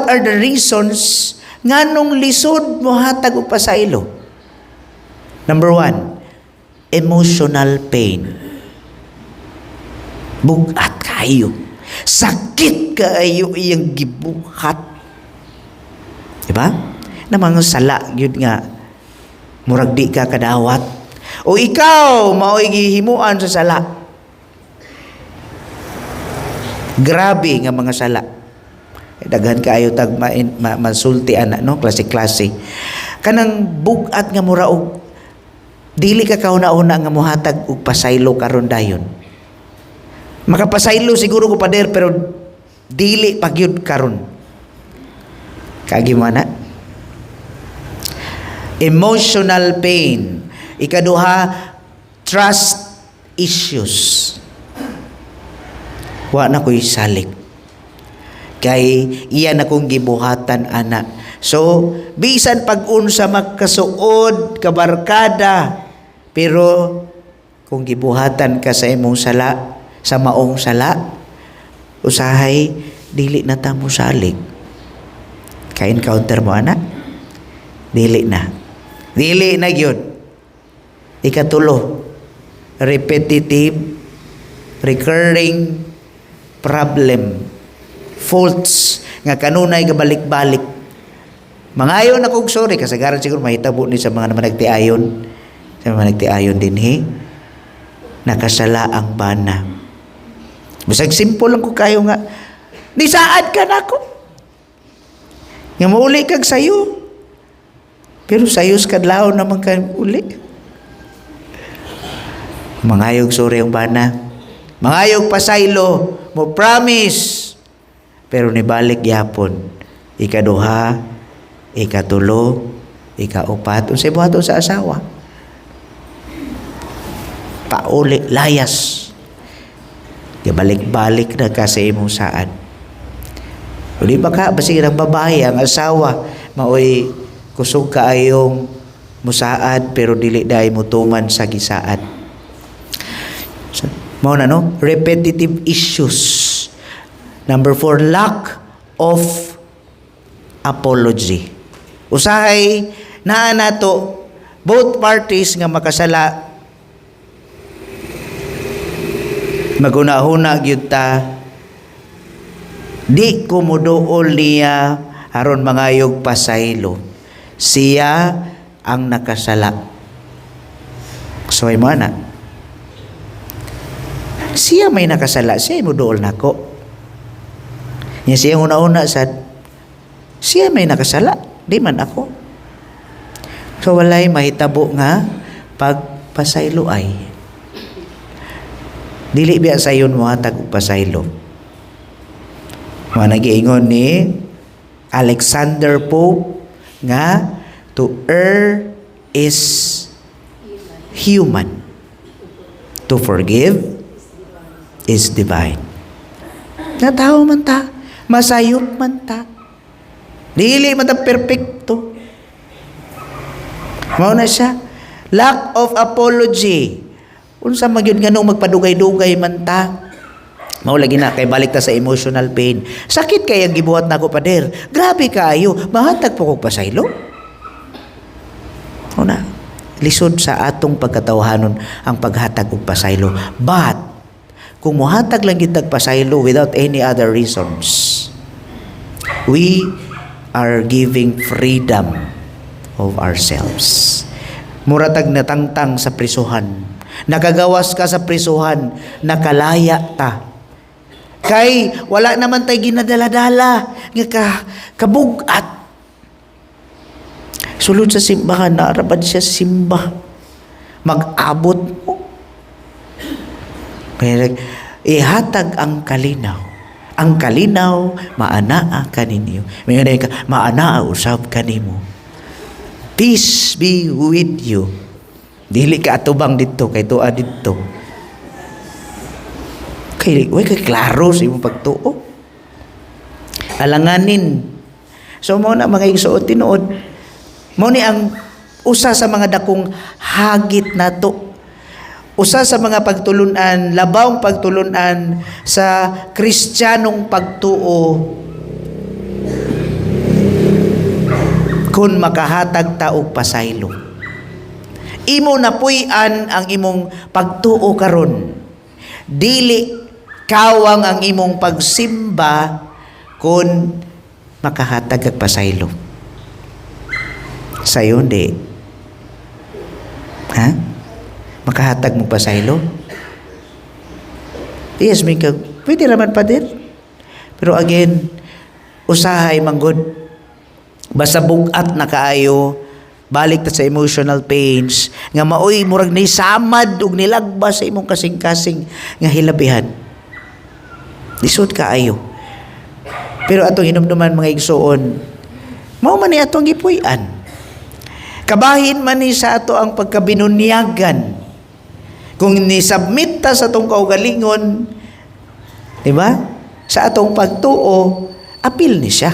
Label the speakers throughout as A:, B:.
A: What are the reasons nganong lisod mo hatag og pasaylo? Number 1, emotional pain. Bugat kayo. Sakit kayo iyang gibuhat. Diba? Na mga sala, yun nga, murag di ka kadawat. O ikaw, mao'y gihimuan sa sala. Grabe nga mga sala. Daghan kayo tag masulti ana, no? Klase-klase. Kanang bugat nga mura og dili ka kauna-una nga mohatag og pasaylo karon dayon. Makapasaylo siguro ko pader pero dili pagyud karon. Kagi mana? Emotional pain. Ikaduha, trust issues. Wa na ko'y salik. Kay iyan akong gibuhatan ana. So, bisan pag-unsa magkasuod, kabarkada, pero kung gibuhatan ka sa imong sala, sa maong sala, usahay, dili na ta mo salig. Ka-encounter mo ana? Dili na. Dili na gyud. Ikatulo, repetitive, recurring problem, faults, nga kanunay gabalik-balik. Mangayon na kong sorry, kasagaran siguro mahitabo ni sa mga naman nagtiayon. Sa mga nagtiayon din, nakasala ang bana. Basag simple lang ko kayo nga, nisaad ka na ako. Nga mauli kag sayo. Pero sayos kadlaw naman ka uli. Mangayog sorry ang bana. Mangayog pasaylo. Mo promise. Pero nibalik yapon. Ikaduha, ikatulo, ikaupat. Unsay buhaton sa asawa. Pauli, layas. Gabalik-balik na ka sa imong saan. O di ba ka, basig ng babae, ang asawa, maoy kusog kaayong musaad, pero dili dahi mutuman sa gisaad. So, mao na no? Repetitive issues. Number 4, lack of apology. Usahay, naa nato, both parties nga makasala, maguna-huna gyud ta, di ko muduol niya aron mangayog pasaylo. Siya ang nakasala. So ay mo na. Siya may nakasala, siya muduol nako. Nya siya una-una sad, siya may nakasala, di man ako. So walay mahitabo nga pagpasaylo ay dili biya sayon mo hatag og pasaylo. Mga nagiingon ni Alexander Pope nga to err is human. To forgive is divine. Natao man ta, masayot man ta. Dili man ta perfecto. Mao na siya. Lack of apology. Unsa magyud nganong magpadugay-dugay man ta. Mao lagi na kay balik ta sa emotional pain. Sakit kay ang gibuhat nako pader. Grabe kaayo, mahatag po kog pasaylo. Una, lisod sa atong pagkatawhanon ang paghatag og pasaylo. But kung mohatag lang gid pasaylo without any other reasons, we are giving freedom of ourselves. Muratag natangtang sa prisuhan. Nakagawas ka sa prisuhan, nakalaya ta. Kay wala naman tay ginadala-dala nga kabugat. Sulod sa simbahan, naarabad siya sa simba. Mag-abot mo. Kaya ihatag ang kalinaw. Ang kalinaw, maanaa kaninyo. May nga ka, maanaa usab kanimo. Peace be with you. Dili ka atubang dito, kay tuwa dito. Kay klaro sa imong pagtuo. Alanganin. So, mo na mga igsuot tinuod. Mo ni ang usa sa mga dakong hagit nato. Usa sa mga pagtulunan, labawng pagtulunan sa Kristiyanong pagtuo. kun makahatag ta og pasaylo. Imo napuy-an ang imong pagtuo karon. Dili kawang ang imong pagsimba kun makahatag og pasaylo. Sayo di. Ha? Makahatag mo pasaylo? Yes, may pwede naman pa din. Pero again, usahay manggod. Basta bugat na kaayo, balik ta sa emotional pains, nga maoy murag ni samad ug nilagbas sa imong kasing-kasing nga hilabihan. Lisod kaayo. Pero atong hinumduman mga igsoon, mao man ni atong gipuy-an. Kabahin man ni sa ato ang pagkabinunyagan. Kung ni-submit ta sa atong kaugalingon, di ba? Sa atong pagtuo, apil ni siya.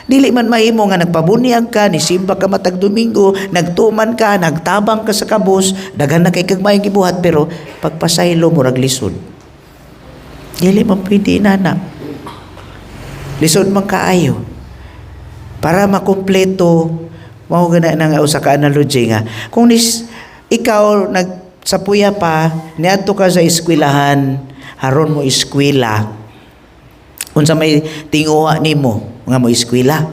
A: Dili man mahimo nga nagpabunyag ka, nisimba ka matag Domingo, nagtuman ka, nagtabang ka sa kabus, daghan na kay kagmayong gibuhat, pero pagpasaylo murag lisod. Dili man pwede inana. Lisod man kaayo. Para makumpleto, mao gana nga usa ka analogy nga. Kung ikaw sa puya pa, niadto ka sa eskwelahan, haron mo eskwela, unsa may tinguha nimo nga mo eskwela.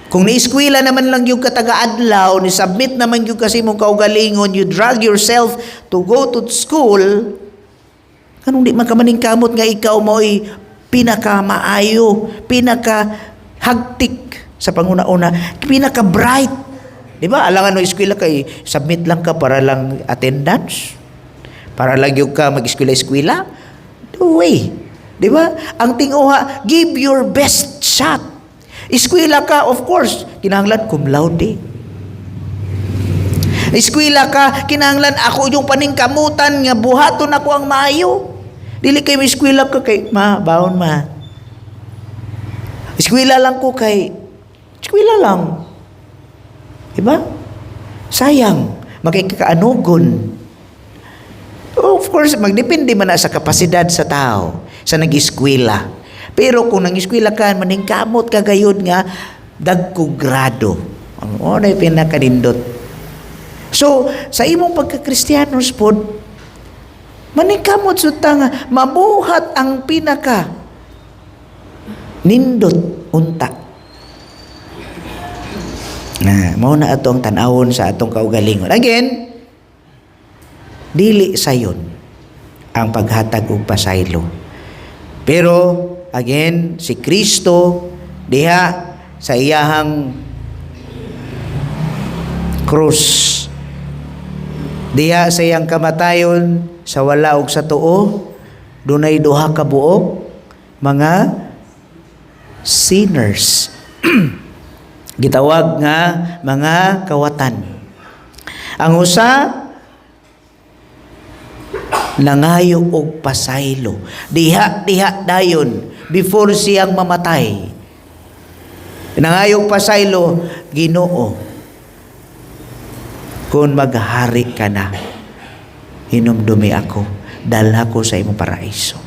A: Kung ni-eskwela naman lang yung katagaadlaw, ni-submit naman yung kasi mong kaugalingon, you drag yourself to go to school, kanong di man ka maning kamot nga ikaw mo'y pinaka-maayo, pinaka-hagtik sa panguna-una, pinaka-bright. Diba? Alangan no eskwela kay submit lang ka para lang attendance. Para lang yung ka mag-eskwela-eskwela. No way. Diba? Ang tinguha, give your best shot. Eskwela ka, of course, kinahanglan cum laude. Eskwela ka, kinahanglan ako yung paningkamutan nga buhaton ako ang maayo. Dili kay eskwela ka kay baon ma. Eskwela lang ko kay eskwela lang. Diba? Sayang. Makikakaanugon. Of course, magdepende man na sa kapasidad sa tao, sa nag-eskwela. Pero kung nang-eskwela ka, maningkamot ka gayud nga, dagko grado. Ano na yung pinakanindot. So, sa imong pagka-Kristiyanos po, maningkamot suta nga, mabuhat ang pinaka nindot unta. Mao na atong tan-awon sa atong kaugalingon. Again, dili sayon ang paghatag og pasaylo. Pero again, si Kristo diha sa iyahang krus, diha sa iyang kamatayon sa wala ug sa tuo, dunay duha ka buok mga sinners. Gitawag nga mga kawatan. Ang usa nangayo og pasaylo. Diha dayon before siyang mamatay. Nangayo og pasaylo, Ginoo, kung maghari ka na, hinumdumi ako, dalha ko sa imong paraiso.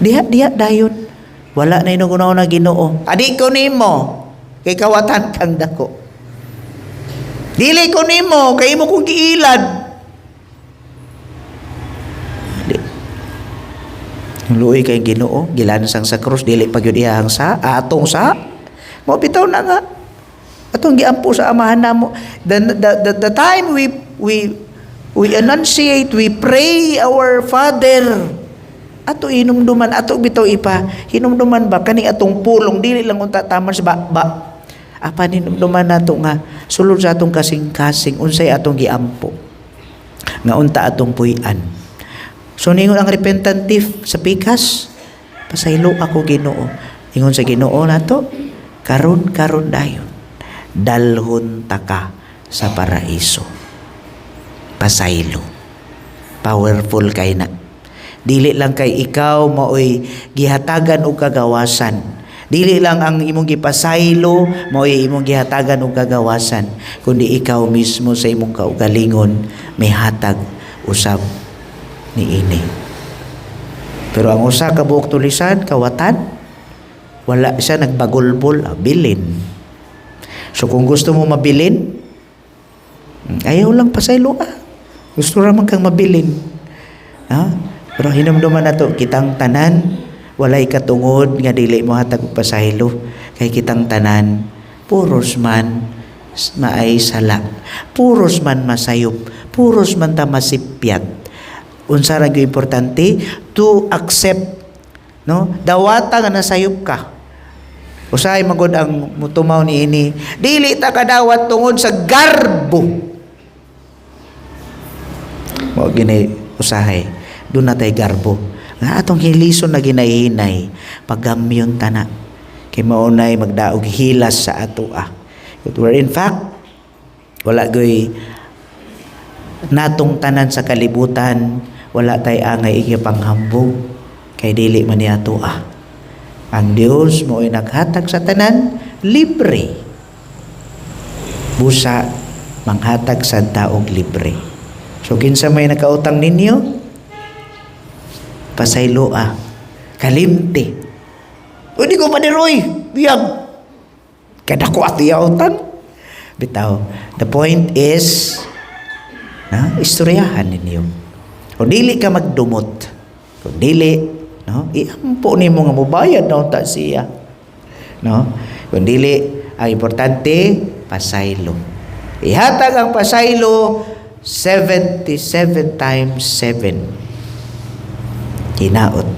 A: Diha dayon. Wala na inugunaw na Ginoo. Adi ko nimo, kay kawatan kang dako. Dili ko nimo, kay imo kong giilad. Luoy kay Ginoo, gilansang sa krus, dili pa gyud iyang sa atong sa. Mo bitaw na nga. Atong giampo sa amahan namo. The time we enunciate, we pray our Father. Ato hinumduman, ato bitaw ipa, hinumduman ba kani atong pulong dili lang unta taman sa ba. Apa hinumduman nato nga sulod sa atong kasing-kasing unsay atong giampo. Nga unta atong puy-an. So ningon ang repentantive sa pikas, pasaylo ako Ginoo. Ingon sa Ginoo nato, karon dayon. Dalhon taka sa paraiso. Pasaylo. Powerful kay na. Dili lang kay ikaw maoy gihatagan og kagawasan. Dili lang ang imong gipasaylo maoy imong gihatagan og kagawasan, kundi ikaw mismo sa imong kaugalingon may hatag usab niini. Pero ang usa ka buok tulisan, kawatan, wala siya nagbagulbol, bilin. So kung gusto mo mabilin, ayaw lang pasaylo gusto raman kang mabilin. Pero hinumduman na to, kitang tanan, walay katungod nga dili mo hatag og pasaylo. Kay kitang tanan, puros man maay sala, puros man masayop, puros man ta masipyat. Unsa ra gyud importante to accept, no? Dawata nga nasayop ka. Usahay magod ang mutumaw ni ini, dili ta kadawat tungod sa garbo. Mo gini usahay, doon na tayo garbo. Nga atong hilison na ginahinay, paggamyon tana. Kay maunay magdaog hilas sa ato Where in fact, wala goy natong tanan sa kalibutan, wala tay angay ikipanghambog, kay dili man ni ato Ang Dios mo ay naghatag sa tanan, libre. Busa, manghatag sa taog libre. So kinsa may nakautang ninyo, pasaylo kalimti. O di ko pa ni Roy, biyag. Kada ko ati utang. Bitaw, the point is, istoryahan ninyo. O dili ka magdumot. O dili, iampo ni mo nga mubayad na unta siya. Kung dili, ang importante, pasaylo. Ihatag ang pasaylo 77 times 7. Hinaot